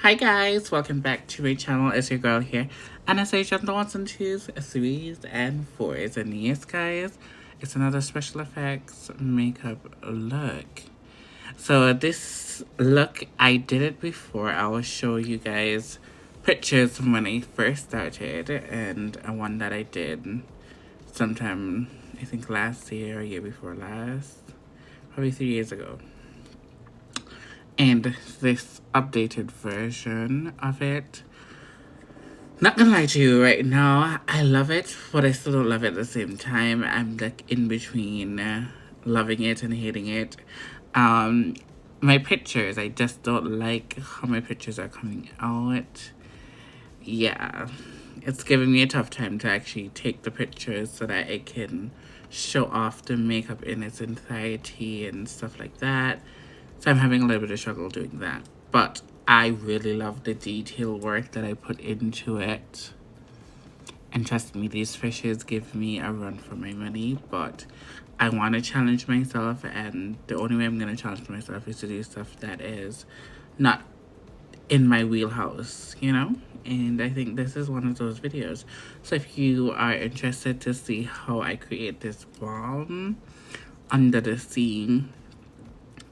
Hi guys, welcome back to my channel. It's your girl here, Anastasia on the ones and twos, threes and fours. And yes guys, it's another special effects makeup look. So this look, I did it before. I will show you guys pictures from when I first started and one that I did sometime, I think last year or year before last, probably 3 years ago. And this updated version of it. Not gonna lie to you right now, I love it, but I still don't love it at the same time. I'm like in between loving it and hating it. Um, my pictures, I just don't like how my pictures are coming out. Yeah, it's giving me a tough time to actually take the pictures so that I can show off the makeup in its entirety and stuff like that. So I'm having a little bit of struggle doing that. But I really love the detail work that I put into it. And trust me, these fishes give me a run for my money. But I want to challenge myself. And the only way I'm going to challenge myself is to do stuff that is not in my wheelhouse, you know? And I think this is one of those videos. So if you are interested to see how I create this bomb under the sea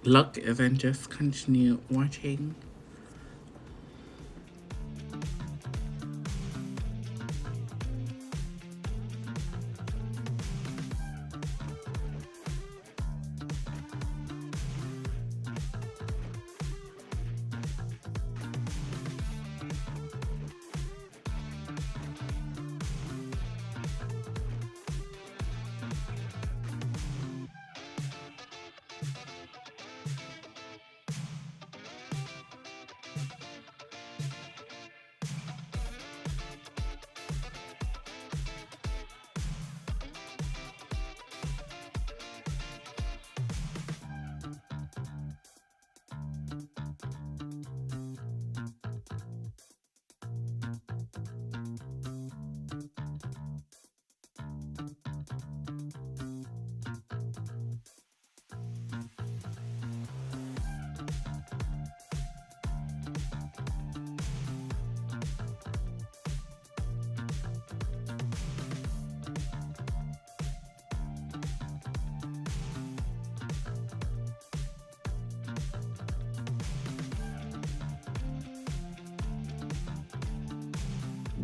look, then just continue watching.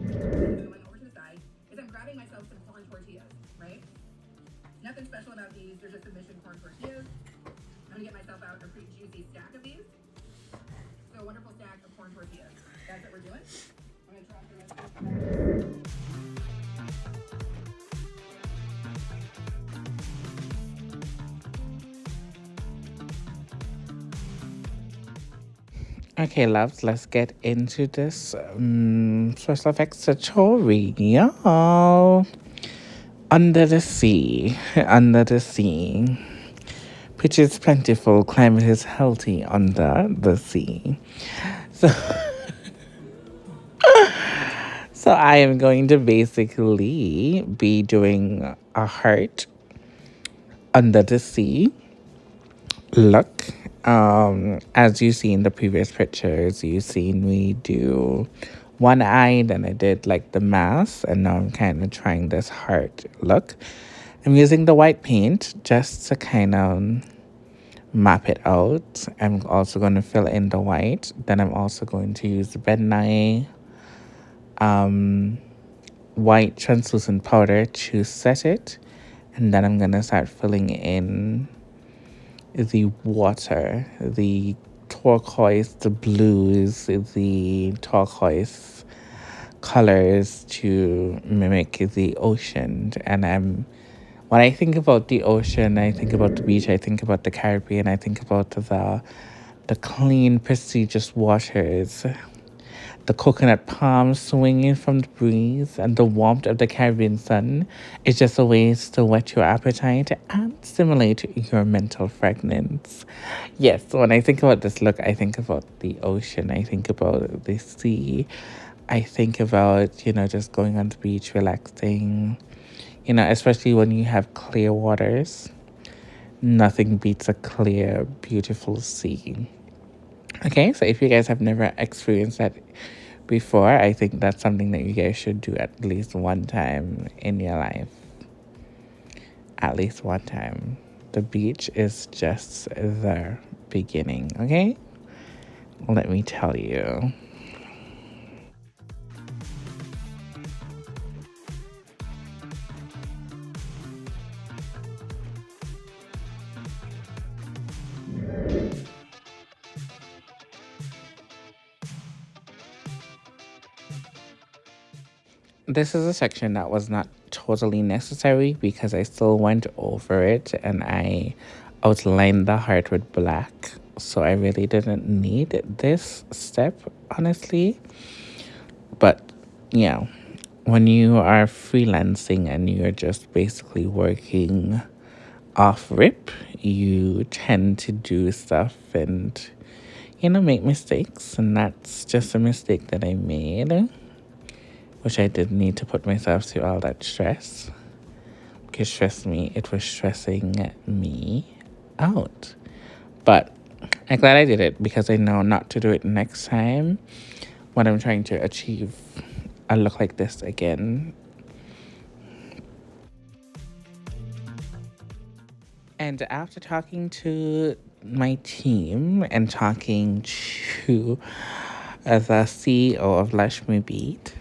Going over to the side is I'm grabbing myself some corn tortillas, right? Nothing special about these. They're just submission corn tortillas. I'm gonna get myself out a pretty juicy stack of these. So a wonderful stack of corn tortillas. That's what we're doing. I'm gonna drop the rest of this. Okay, loves, let's get into this special effects tutorial. Under the sea, under the sea. Which is plentiful, climate is healthy under the sea. So, so I am going to basically be doing a heart under the sea look. As you see in the previous pictures, you've seen me do one eye, then I did like the mask, and now I'm kind of trying this heart look. I'm using the white paint just to kind of map it out. I'm also going to fill in the white. Then I'm also going to use the Ben Nye white translucent powder to set it. And then I'm going to start filling in the water, the turquoise, the blues, the turquoise colors to mimic the ocean. And when I think about the ocean, I think about the beach, I think about the Caribbean, I think about the clean, prestigious waters, the coconut palms swinging from the breeze, and the warmth of the Caribbean sun is just a way to whet your appetite and stimulate your mental fragrance. Yes, when I think about this look, I think about the ocean, I think about the sea, I think about, just going on the beach, relaxing, especially when you have clear waters. Nothing beats a clear, beautiful sea. Okay, so if you guys have never experienced that before, I think that's something that you guys should do at least one time in your life. At least one time. The beach is just the beginning, okay? Let me tell you. This is a section that was not totally necessary because I still went over it and I outlined the heart with black. So I really didn't need this step, honestly. But yeah, when you are freelancing and you're just basically working off rip, you tend to do stuff and, make mistakes. And that's just a mistake that I made, which I didn't need to put myself through all that stress. Because trust me, it was stressing me out. But I'm glad I did it because I know not to do it next time when I'm trying to achieve a look like this again. And after talking to my team and talking to the CEO of Lashmi Beat,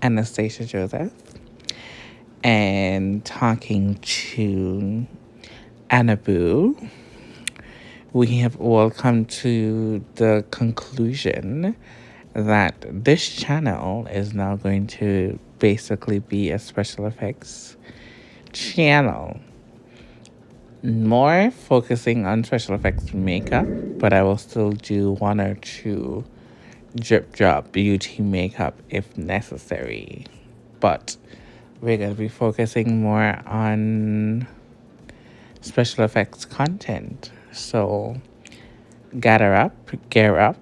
Anastasia Joseph, and talking to Anabu, we have all come to the conclusion that this channel is now going to basically be a special effects channel. More focusing on special effects makeup, but I will still do one or two drip drop beauty makeup if necessary. But we're going to be focusing more on special effects content. So gather up, gear up,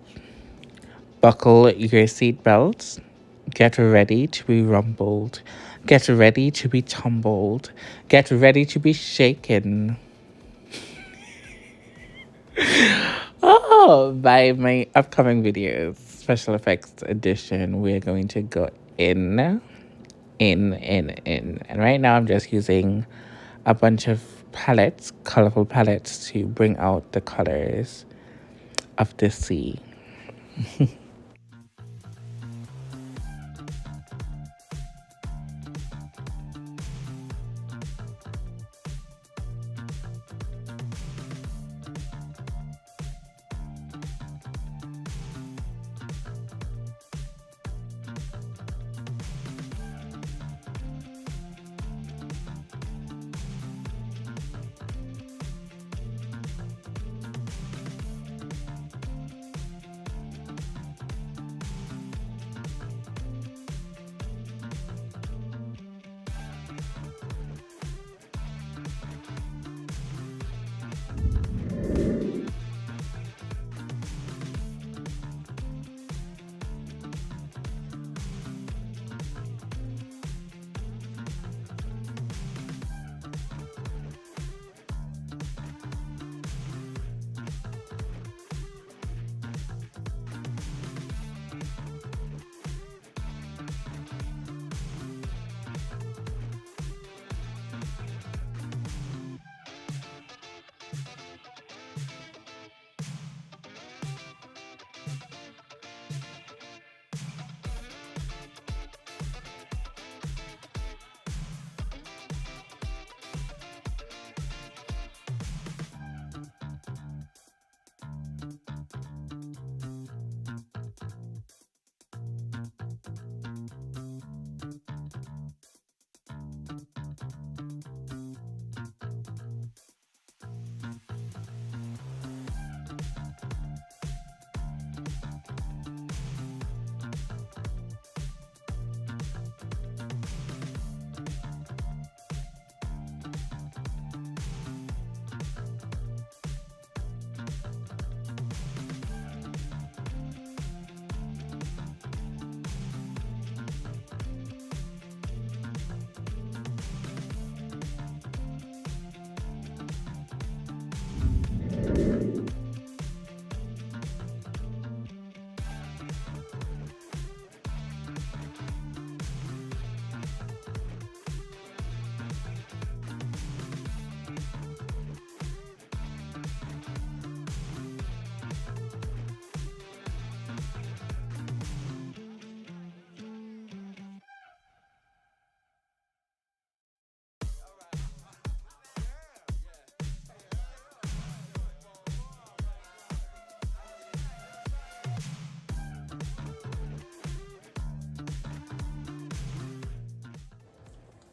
buckle your seatbelts, get ready to be rumbled, get ready to be tumbled, get ready to be shaken. By my upcoming videos, special effects edition, we're going to go in. And right now I'm just using a bunch of palettes, colorful palettes, to bring out the colors of the sea.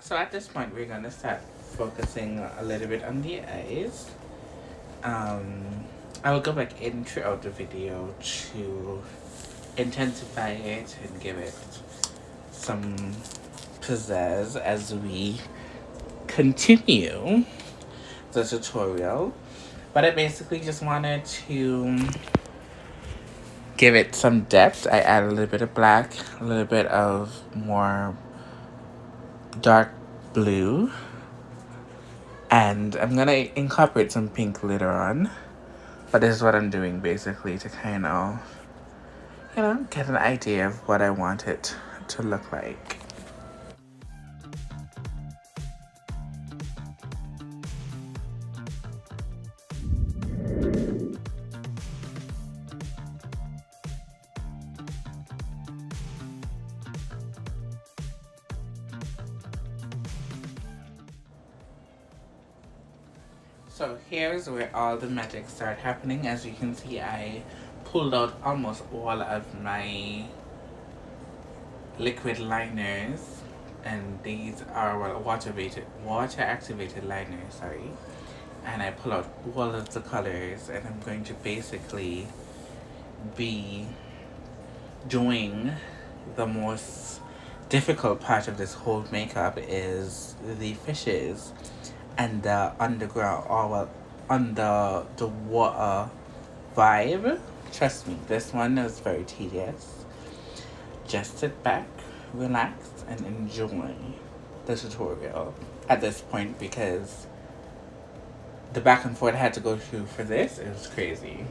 So at this point, we're gonna start focusing a little bit on the eyes. I will go back in throughout the video to intensify it and give it some pizzazz as we continue the tutorial. But I basically just wanted to give it some depth. I add a little bit of black, a little bit of more dark blue, and I'm gonna incorporate some pink later on. But this is what I'm doing basically to kind of, get an idea of what I want it to look like. So here's where all the magic started happening. As you can see, I pulled out almost all of my liquid liners, and these are water activated liners, sorry. And I pull out all of the colors, and I'm going to basically be doing the most difficult part of this whole makeup is the fishes and the underground, or well, under the water vibe. Trust me, this one is very tedious. Just sit back, relax, and enjoy the tutorial at this point, because the back and forth I had to go through for this, it was crazy.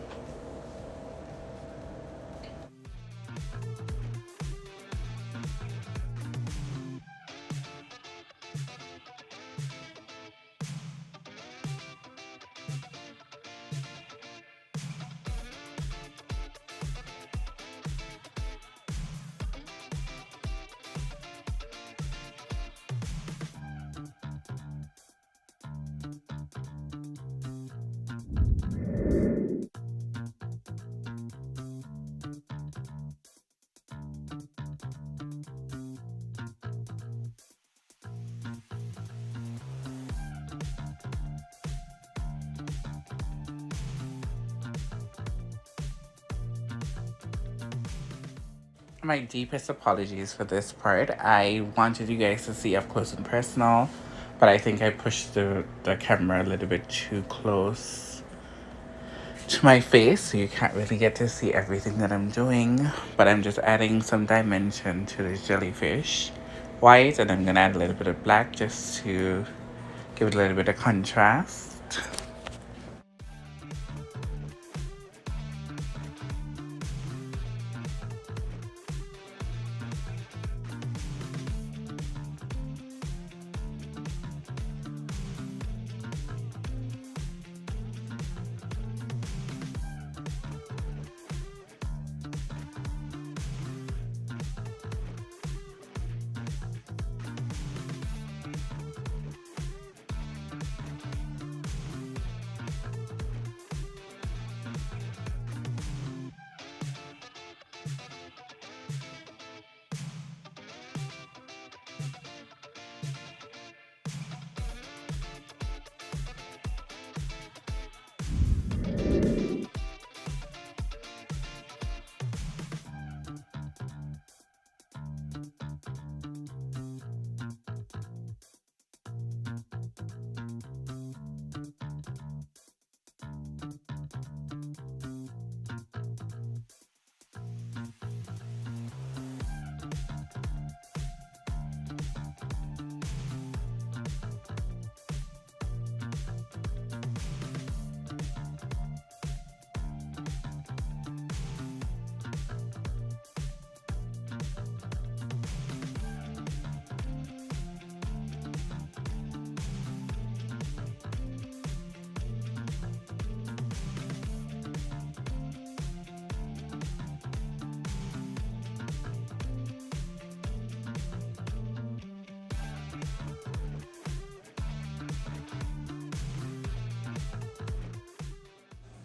My deepest apologies for this part. I wanted you guys to see up close and personal, but I think I pushed the camera a little bit too close to my face, so you can't really get to see everything that I'm doing. But I'm just adding some dimension to the jellyfish white, and I'm gonna add a little bit of black just to give it a little bit of contrast.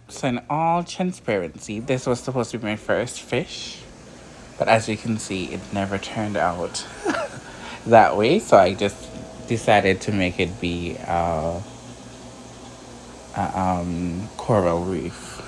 So in all transparency, this was supposed to be my first fish, but as you can see, it never turned out that way. So I just decided to make it be coral reef.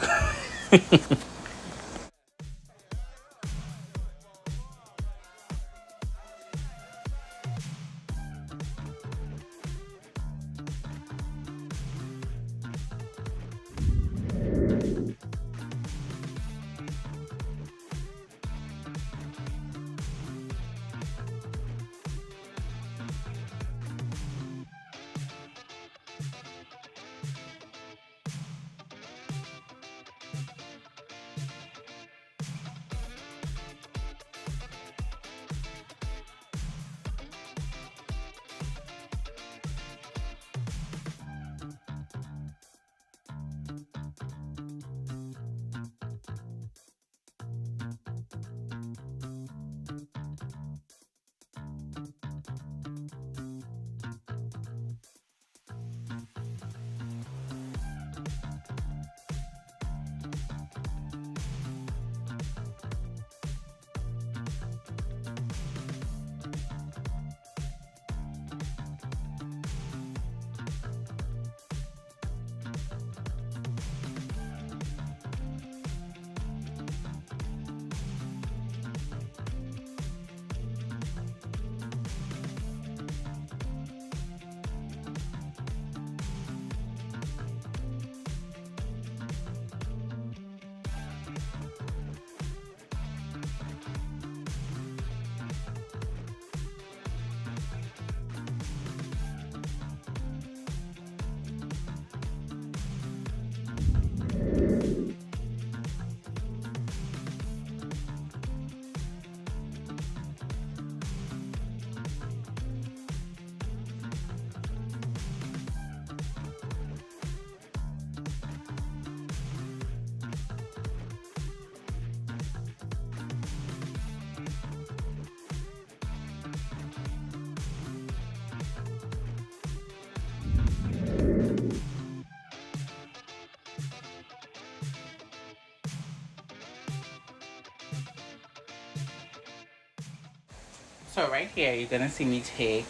So right here, you're gonna see me take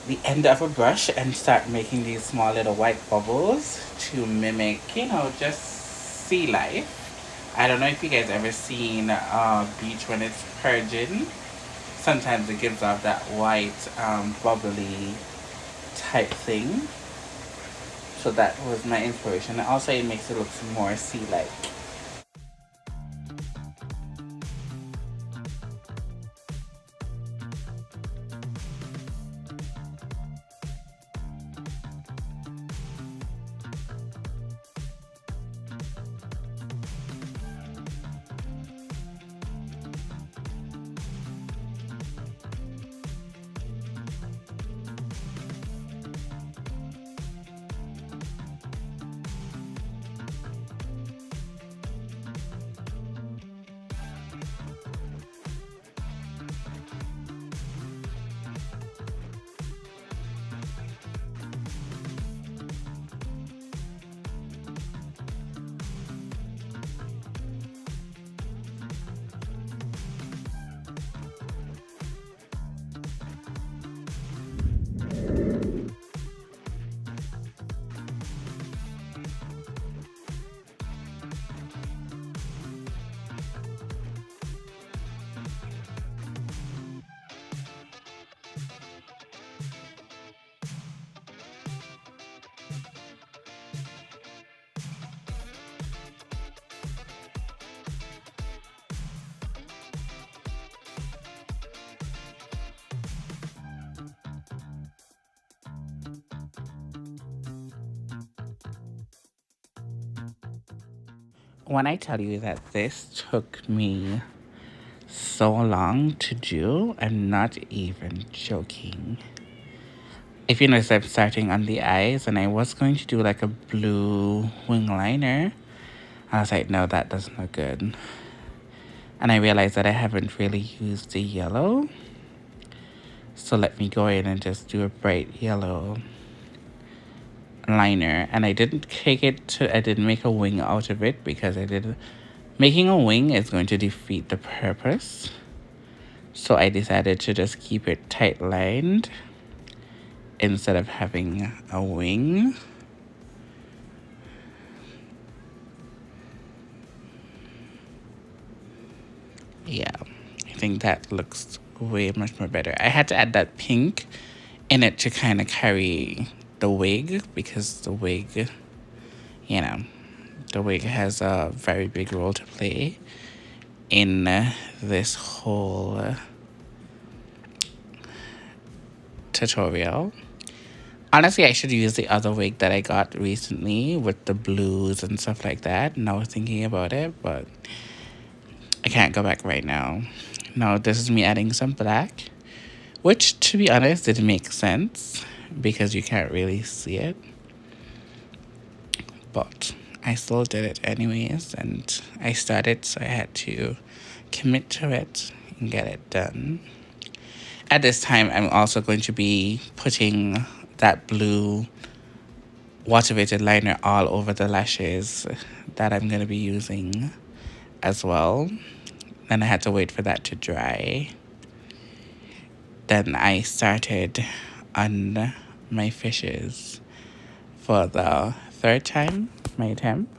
the end of a brush and start making these small little white bubbles to mimic, just sea life. I don't know if you guys ever seen a beach when it's purging. Sometimes it gives off that white, bubbly type thing. So that was my inspiration. And also, it makes it look more sea-like. When I tell you that this took me so long to do, I'm not even joking. If you notice, I'm starting on the eyes, and I was going to do like a blue wing liner. I was like, no, that doesn't look good. And I realized that I haven't really used the yellow. So let me go in and just do a bright yellow liner. And I didn't I didn't make a wing out of it because making a wing is going to defeat the purpose. So I decided to just keep it tight lined instead of having a wing. Yeah, I think that looks way much more better. I had to add that pink in it to kind of carry the wig, because the wig, you know, the wig has a very big role to play in this whole tutorial. Honestly, I should use the other wig that I got recently with the blues and stuff like that. Now thinking about it, but I can't go back right now. Now this is me adding some black, which to be honest didn't make sense because you can't really see it. But I still did it anyways, and I started, so I had to commit to it and get it done. At this time, I'm also going to be putting that blue water weighted liner all over the lashes that I'm going to be using as well. Then I had to wait for that to dry. Then I started on my fishes for the third time, my attempt.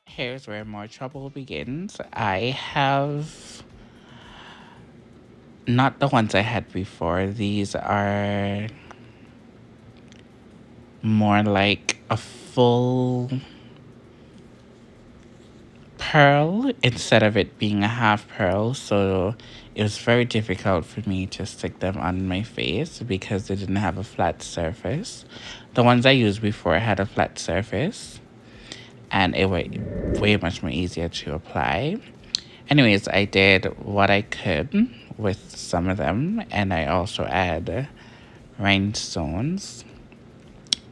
Here's where more trouble begins. I have not the ones I had before. These are more like a full pearl instead of it being a half pearl. So it was very difficult for me to stick them on my face because they didn't have a flat surface. The ones I used before had a flat surface. and it was way much more easier to apply. Anyways, I did what I could with some of them, and I also add rhinestones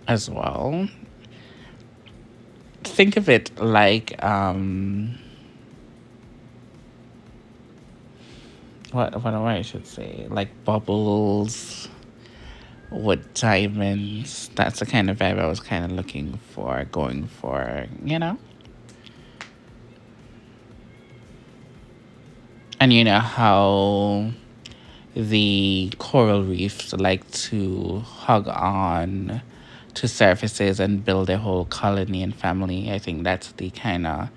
as well. Think of it like what I should say, like bubbles with diamonds. That's the kind of vibe I was kind of looking for, going for, you know? And you know how the coral reefs like to hug on to surfaces and build a whole colony and family. I think that's the kind of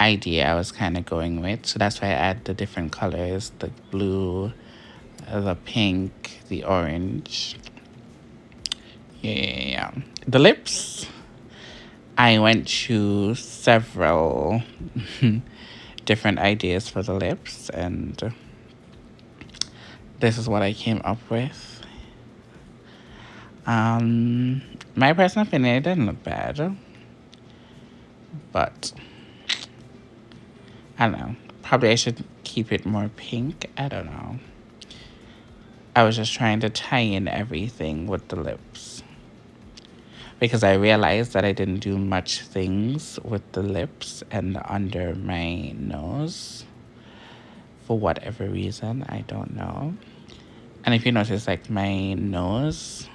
idea I was kind of going with. So that's why I add the different colors, the blue, the pink, the orange. Yeah. The lips, I went to several different ideas for the lips, and this is what I came up with. My personal opinion, it didn't look bad, but I don't know. Probably I should keep it more pink. I don't know. I was just trying to tie in everything with the lips, because I realized that I didn't do much things with the lips and under my nose for whatever reason. I don't know. And if you notice, like my nose,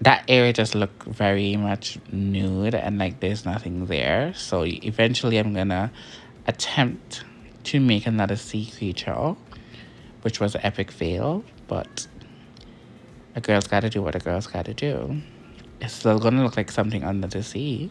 that area just looked very much nude and like there's nothing there. So eventually I'm gonna attempt to make another sea creature, which was an epic fail, but a girl's gotta do what a girl's gotta do. It's still gonna look like something under the sea.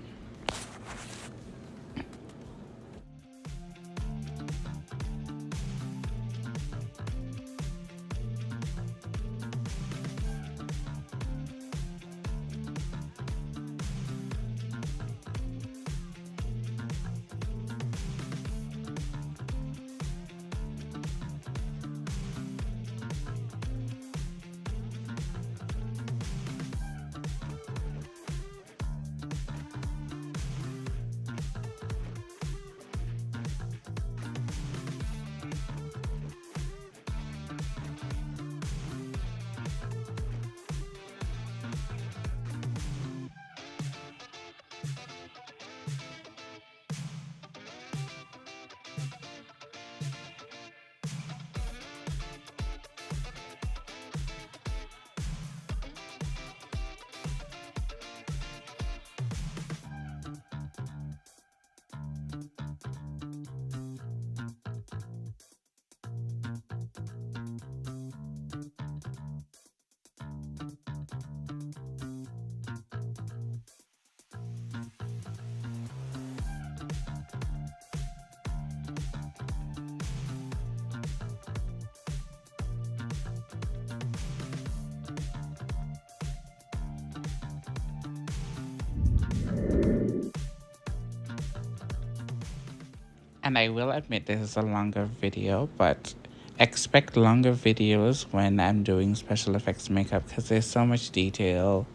And I will admit this is a longer video, but expect longer videos when I'm doing special effects makeup, because there's so much detail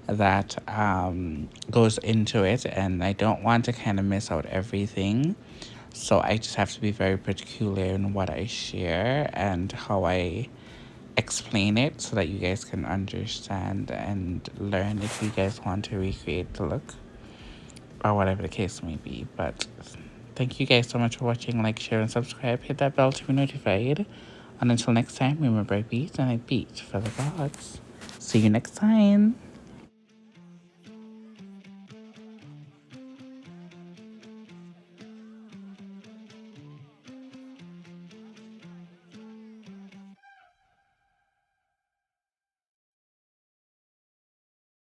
that goes into it, and I don't want to kind of miss out everything. So I just have to be very particular in what I share and how I explain it, so that you guys can understand and learn if you guys want to recreate the look or whatever the case may be. But thank you guys so much for watching. Like, share, and subscribe. Hit that bell to be notified. And until next time, remember, I beat and I beat for the gods. See you next time.